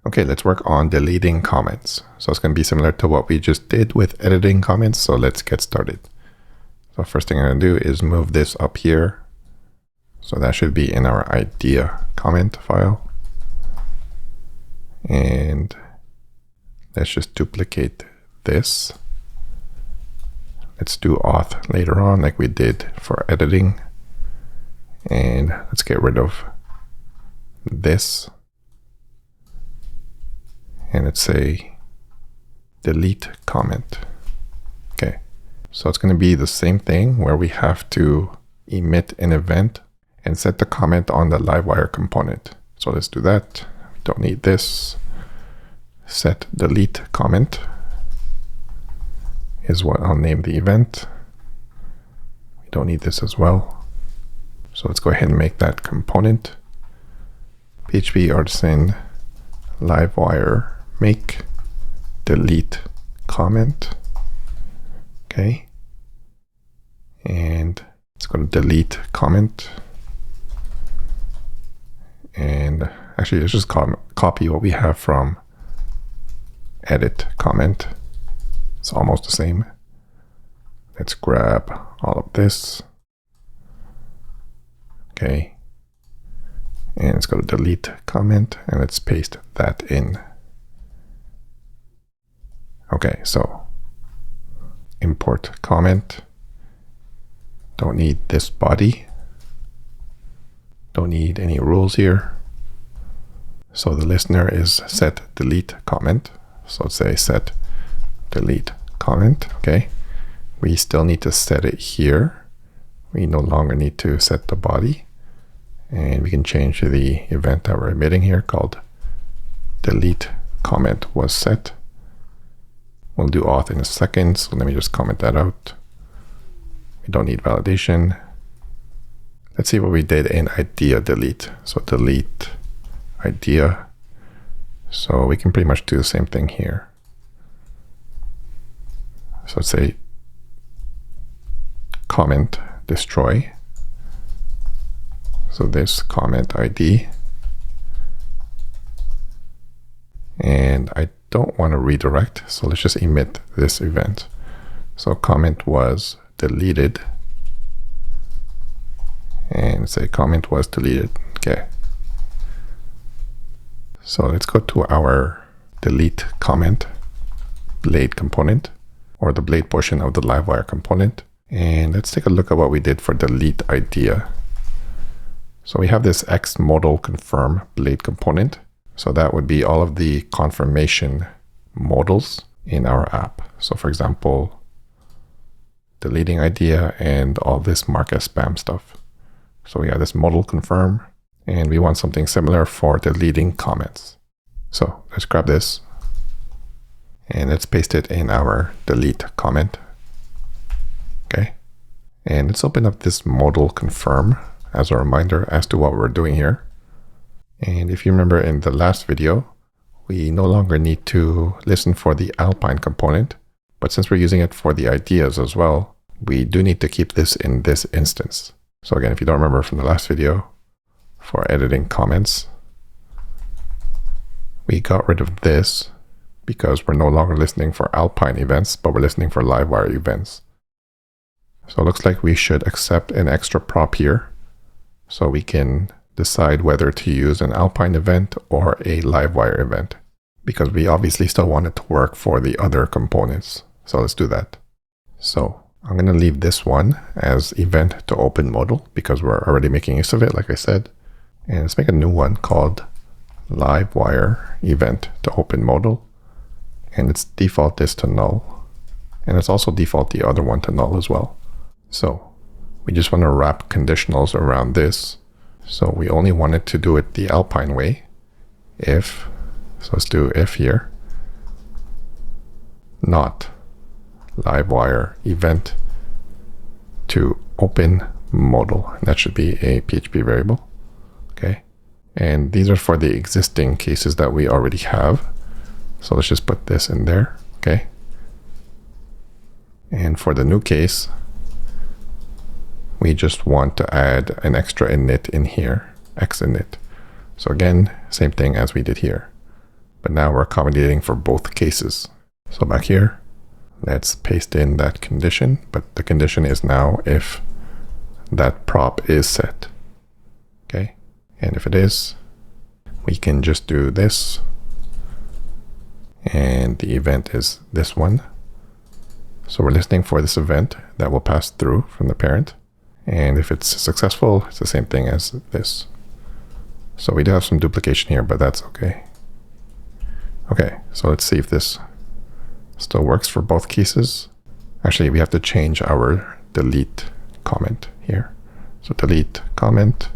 Okay, let's work on deleting comments. So it's going to be similar to what we just did with editing comments. So let's get started. So first thing I'm going to do is move this up here. So that should be in our idea comment file. And let's just duplicate this. Let's do auth later on like we did for editing. And let's get rid of this. And let's say delete comment. Okay, so it's going to be the same thing where we have to emit an event and set the comment on the Livewire component. So let's do that. We don't need this. Set delete comment is what I'll name the event. We don't need this as well. So let's go ahead and make that component. PHP artisan Livewire make delete comment. Okay. And let's go to delete comment. And actually, let's just copy what we have from edit comment. It's almost the same. Let's grab all of this. Okay. And let's go to delete comment and let's paste that in. Okay, so import comment. Don't need this body. Don't need any rules here. So the listener is set delete comment. So let's say set delete comment. Okay. We still need to set it here. We no longer need to set the body. And we can change the event that we're emitting here called delete comment was set. We'll do auth in a second. So let me just comment that out. We don't need validation. Let's see what we did in idea delete. So delete idea. So we can pretty much do the same thing here. So let's say comment destroy. So this comment ID. And I don't want to redirect. So let's just emit this event. So comment was deleted. And say comment was deleted. Okay. So let's go to our delete comment blade component, or the blade portion of the Livewire component. And let's take a look at what we did for delete idea. So we have this X modal confirm blade component. So that would be all of the confirmation modals in our app. So for example, deleting idea and all this mark as spam stuff. So we have this modal confirm, and we want something similar for deleting comments. So let's grab this and let's paste it in our delete comment. Okay. And let's open up this modal confirm as a reminder as to what we're doing here. And if you remember in the last video, we no longer need to listen for the Alpine component, but since we're using it for the ideas as well, we do need to keep this in this instance. So again, if you don't remember from the last video, for editing comments, we got rid of this because we're no longer listening for Alpine events, but we're listening for Livewire events. So it looks like we should accept an extra prop here, so we can decide whether to use an Alpine event or a Livewire event, because we obviously still want it to work for the other components. So let's do that. So I'm going to leave this one as event to open modal because we're already making use of it, like I said. And let's make a new one called Livewire event to open modal. And let's default this to null. And let's also default the other one to null as well. So we just want to wrap conditionals around this. So we only wanted to do it the Alpine way. If, so let's do if here, not Livewire event to open modal. And that should be a PHP variable. Okay. And these are for the existing cases that we already have. So let's just put this in there. Okay. And for the new case, we just want to add an extra init in here, X init. So again, same thing as we did here. but now we're accommodating for both cases. So back here, let's paste in that condition, but the condition is now if that prop is set. Okay, and if it is, we can just do this, and the event is this one. So we're listening for this event that will pass through from the parent, and if it's successful, it's the same thing as this. So we do have some duplication here, but that's okay. Okay, so let's see if this still works for both cases. Actually, we have to change our delete comment here. So delete comment.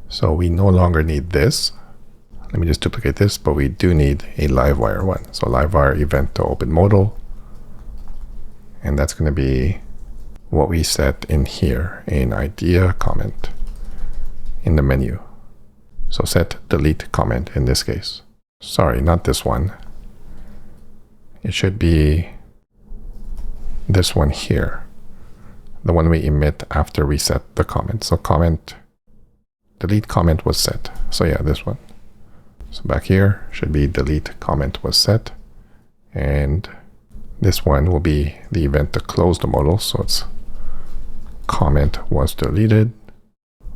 So we no longer need this. Let me just duplicate this, but we do need a Livewire one. So Livewire event to open modal. And that's going to be what we set in here in idea comment in the menu. So set delete comment in this case. Sorry, not this one. It should be this one here, the one we emit after we set the comment. So comment, delete comment was set. So yeah, this one. So back here should be delete comment was set. And this one will be the event to close the modal. So it's comment was deleted.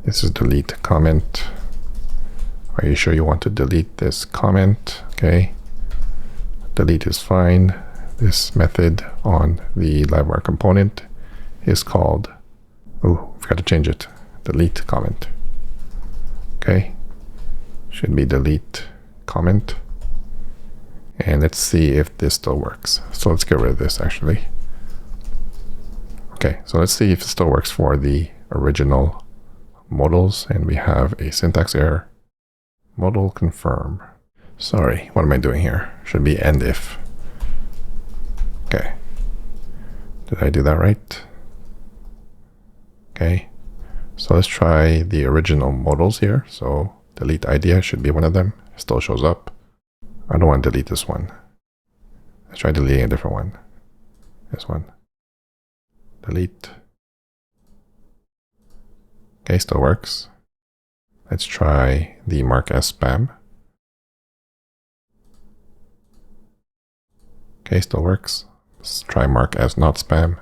This is delete comment. Are you sure you want to delete this comment? Okay. Delete is fine. This method on the Livewire component is called, oh, forgot to change it. Delete comment. Okay. Should be delete comment. And let's see if this still works. So let's get rid of this actually. Okay, so let's see if it still works for the original modals. And we have a syntax error. Modal confirm. Sorry, what am I doing here? Should be end if. Okay. Did I do that right? Okay. So let's try the original modals here. So delete idea should be one of them. It still shows up. I don't want to delete this one. Let's try deleting a different one. This one. Delete. Okay, still works. Let's try the mark as spam. Okay, still works. Let's try mark as not spam.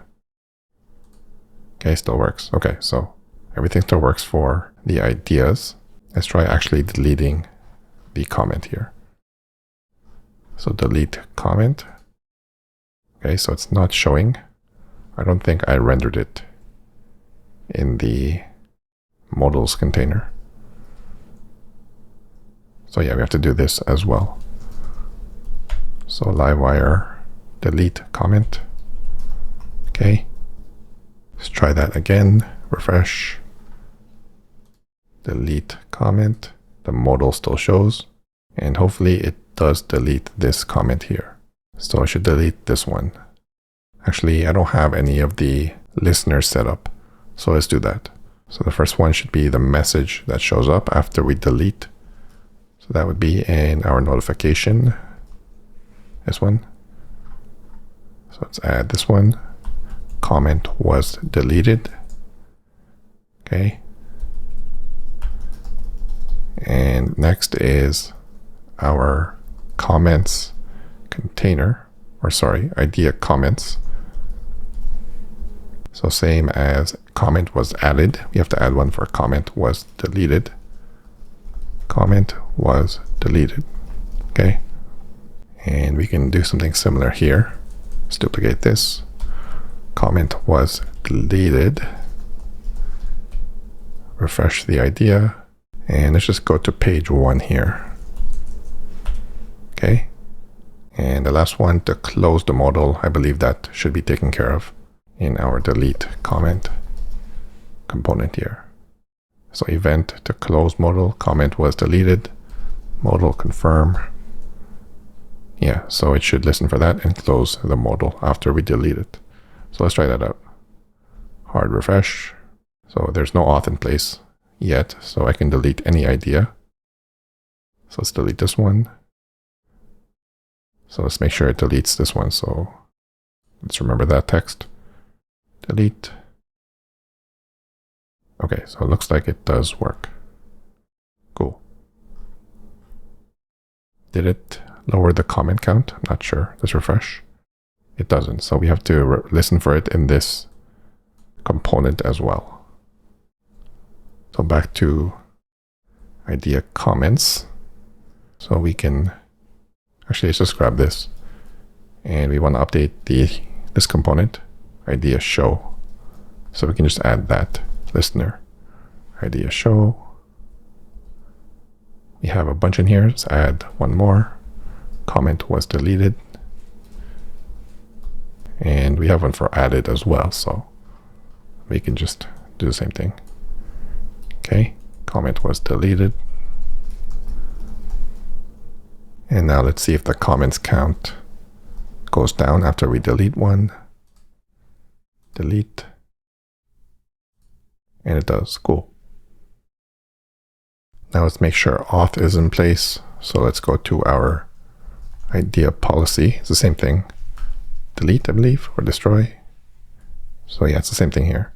Okay, still works. Okay, so everything still works for the ideas. Let's try actually deleting the comment here. So delete comment. Okay, so it's not showing. I don't think I rendered it in the modals container. So yeah, we have to do this as well. So Livewire delete comment. Okay. Let's try that again. Refresh. Delete comment. The modal still shows. And hopefully it does delete this comment here. So I should delete this one. Actually, I don't have any of the listeners set up. So let's do that. So the first one should be the message that shows up after we delete. So that would be in our notification. This one. So let's add this one. Comment was deleted. Okay. And next is our comments container, or sorry, idea comments. So same as comment was added, we have to add one for comment was deleted. Comment was deleted. Okay. And we can do something similar here. Let's duplicate this. Comment was deleted. Refresh the idea. And let's just go to page 1 here. Okay. And the last one to close the modal, I believe that should be taken care of in our delete comment component here. So event to close modal, comment was deleted, modal confirm. Yeah, so it should listen for that and close the modal after we delete it. So let's try that out. Hard refresh. So there's no auth in place yet, so I can delete any idea. So let's delete this one. So let's make sure it deletes this one. So let's remember that text. Delete. Okay, so it looks like it does work. Cool. Did it lower the comment count? I'm not sure. Let's refresh. It doesn't. So we have to listen for it in this component as well. So back to idea comments. So we can actually let's just grab this, and we want to update this component, idea show. So we can just add that listener, idea show. We have a bunch in here. Let's add one more. Comment was deleted. And we have one for added as well. So we can just do the same thing. Okay, comment was deleted. And now let's see if the comments count goes down after we delete one. Delete. And it does. Cool. Now let's make sure auth is in place. So let's go to our idea policy. It's the same thing. Delete, I believe, or destroy. So yeah, it's the same thing here.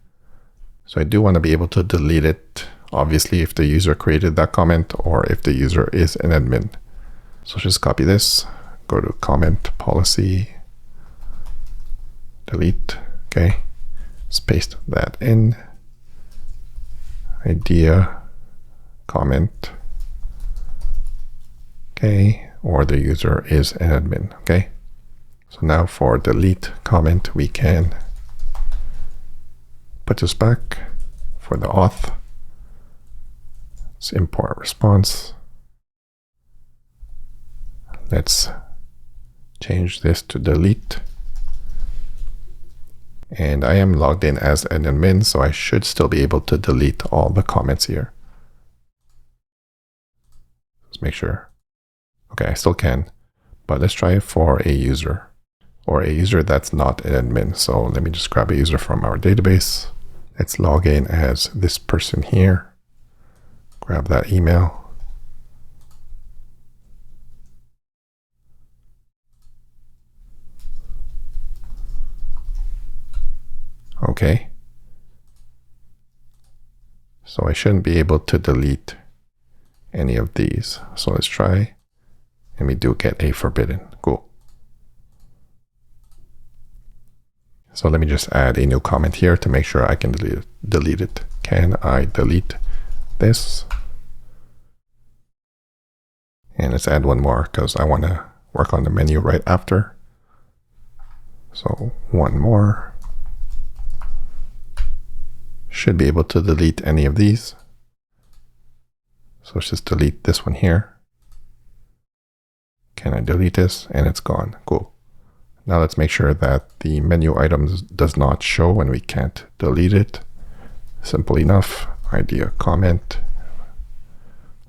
So I do want to be able to delete it, obviously, if the user created that comment or if the user is an admin. So just copy this, go to comment policy, delete. Okay, let's paste that in. Idea comment. Okay, or the user is an admin. Okay, so now for delete comment, we can put this back. For the auth, let's import response. Let's change this to delete. And I am logged in as an admin, so I should still be able to delete all the comments here. Let's make sure. Okay, I still can, but let's try it for a user or a user that's not an admin. So let me just grab a user from our database. Let's log in as this person here. Grab that email. Okay. So I shouldn't be able to delete any of these. So let's try. And we do get a forbidden. Cool. So let me just add a new comment here to make sure I can delete it. Can I delete this? And let's add one more because I want to work on the menu right after. So one more. Should be able to delete any of these. So let's just delete this one here. Can I delete this? And it's gone. Cool. Now let's make sure that the menu items does not show when we can't delete it. Simple enough. Idea comment.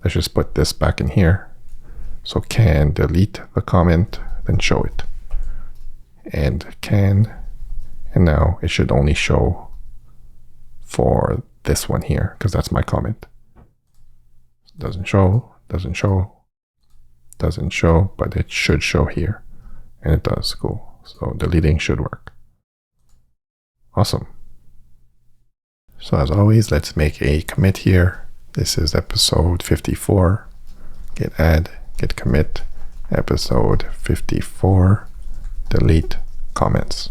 Let's just put this back in here. So can delete the comment, then show it. And can. And now it should only show for this one here, because that's my comment. Doesn't show, doesn't show, doesn't show, but it should show here. And it does. Cool. So deleting should work. Awesome. So as always, let's make a commit here. This is episode 54. Git add, git commit, episode 54, delete comments.